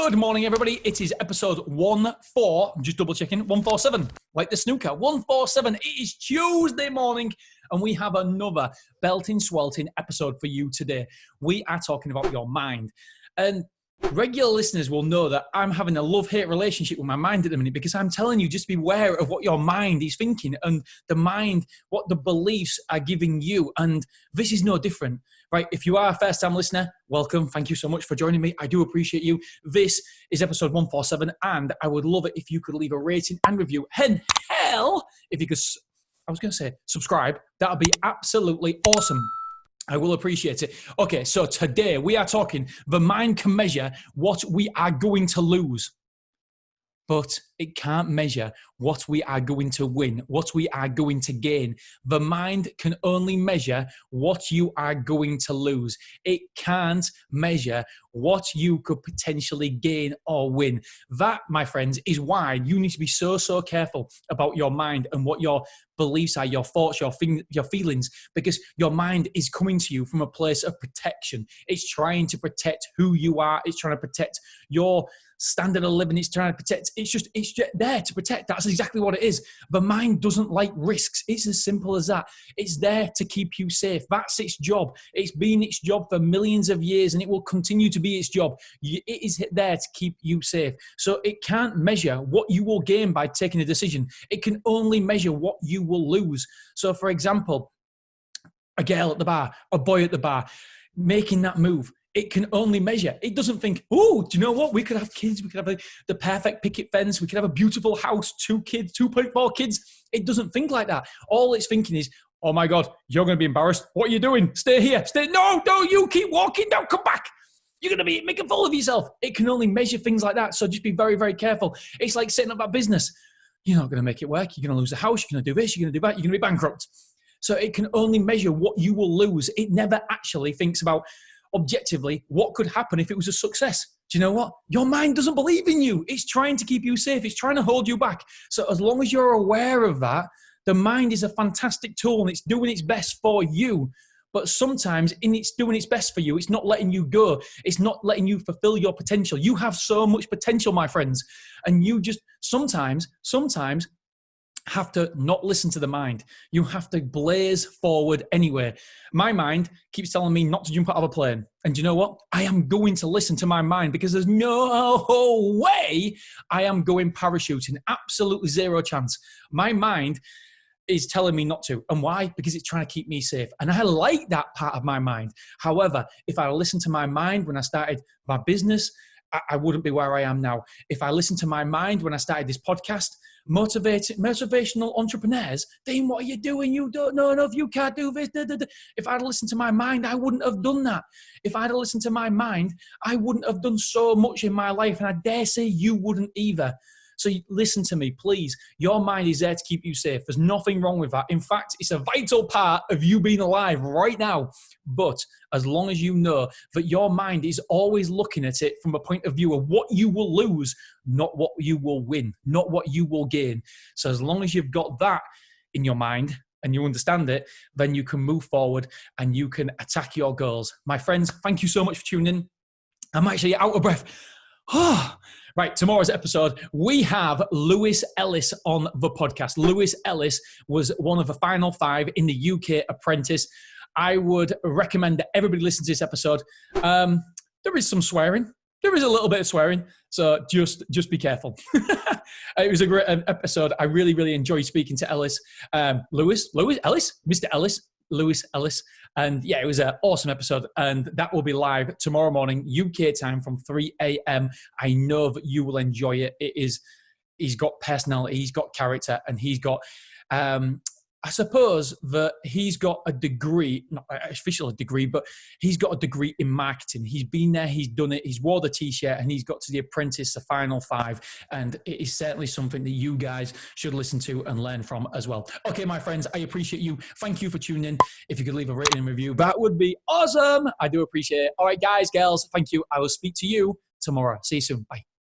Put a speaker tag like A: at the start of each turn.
A: Good morning, everybody. It is episode 14. I'm just double checking. 147, like the snooker. 147. It is Tuesday morning, and we have another belting, swelting episode for you today. We are talking about your mind. And regular listeners will know that I'm having a love-hate relationship with my mind at the minute, because I'm telling you, just be aware of what your mind is thinking and the mind, what the beliefs are giving you. And this is no different, right? If you are a first-time listener, welcome. Thank you so much for joining me. I do appreciate you. This is episode 147, and I would love it if you could leave a rating and review. And hell, if you could, I was going to say subscribe. That would be absolutely awesome. I will appreciate it. Okay, so today we are talking the mind can measure what we are going to lose, but it can't measure what we are going to win, what we are going to gain. The mind can only measure what you are going to lose. It can't measure what you could potentially gain or win. That, my friends, is why you need to be so careful about your mind and what your beliefs are, your thoughts, your feelings, because your mind is coming to you from a place of protection. It's trying to protect who you are. It's trying to protect your standard of living. It's trying to protect. It's just there to protect. That's exactly what it is. The mind doesn't like risks. It's as simple as that. It's there to keep you safe. That's its job. It's been its job for millions of years, and it will continue to be its job. It is there to keep you safe. So it can't measure what you will gain by taking a decision. It can only measure what you will lose. So, for example, a girl at the bar, a boy at the bar, making that move, it can only measure. It doesn't think, oh, do you know what? We could have kids. We could have the perfect picket fence. We could have a beautiful house, 2 kids, 2.4 kids. It doesn't think like that. All it's thinking is, oh my God, you're going to be embarrassed. What are you doing? Stay here. No, you keep walking. No, come back. You're going to be making a fool of yourself. It can only measure things like that. So just be very careful. It's like setting up a business. You're not going to make it work. You're going to lose the house. You're going to do this. You're going to do that. You're going to be bankrupt. So it can only measure what you will lose. It never actually thinks about objectively what could happen if it was a success. Do you know what? Your mind doesn't believe in you. It's trying to keep you safe. It's trying to hold you back. So as long as you're aware of that, the mind is a fantastic tool and it's doing its best for you. But sometimes in it's doing its best for you, it's not letting you go. It's not letting you fulfill your potential. You have so much potential, my friends. And you just sometimes have to not listen to the mind. You have to blaze forward anyway. My mind keeps telling me not to jump out of a plane. And you know what? I am going to listen to my mind, because there's no way I am going parachuting. Absolutely zero chance. My mind is telling me not to. And why? Because it's trying to keep me safe. And I like that part of my mind. However, if I listened to my mind when I started my business, I wouldn't be where I am now. If I listened to my mind when I started this podcast, motivational entrepreneurs, Dean, what are you doing? You don't know enough. You can't do this. If I'd listened to my mind, I wouldn't have done that. If I'd listened to my mind, I wouldn't have done so much in my life. And I dare say you wouldn't either. So listen to me, please. Your mind is there to keep you safe. There's nothing wrong with that. In fact, it's a vital part of you being alive right now. But as long as you know that your mind is always looking at it from a point of view of what you will lose, not what you will win, not what you will gain. So as long as you've got that in your mind and you understand it, then you can move forward and you can attack your goals. My friends, thank you so much for tuning in. I'm actually out of breath. Right, tomorrow's episode, we have Lewis Ellis on the podcast. Lewis Ellis was one of the final 5 in the UK Apprentice. I would recommend that everybody listen to this episode. There is some swearing. There is a little bit of swearing, so just be careful. It was a great episode. I really enjoyed speaking to Ellis. Lewis Ellis, Mr. Ellis. Lewis Ellis. And yeah, it was an awesome episode. And that will be live tomorrow morning, UK time from 3 a.m. I know that you will enjoy it. He's got personality, he's got character, and he's got, I suppose that he's got a degree, not an official degree, but he's got a degree in marketing. He's been there, he's done it, he's wore the t-shirt, and he's got to the Apprentice, the final 5. And it is certainly something that you guys should listen to and learn from as well. Okay, my friends, I appreciate you. Thank you for tuning in. If you could leave a rating and review, that would be awesome. I do appreciate it. All right, guys, girls, thank you. I will speak to you tomorrow. See you soon. Bye.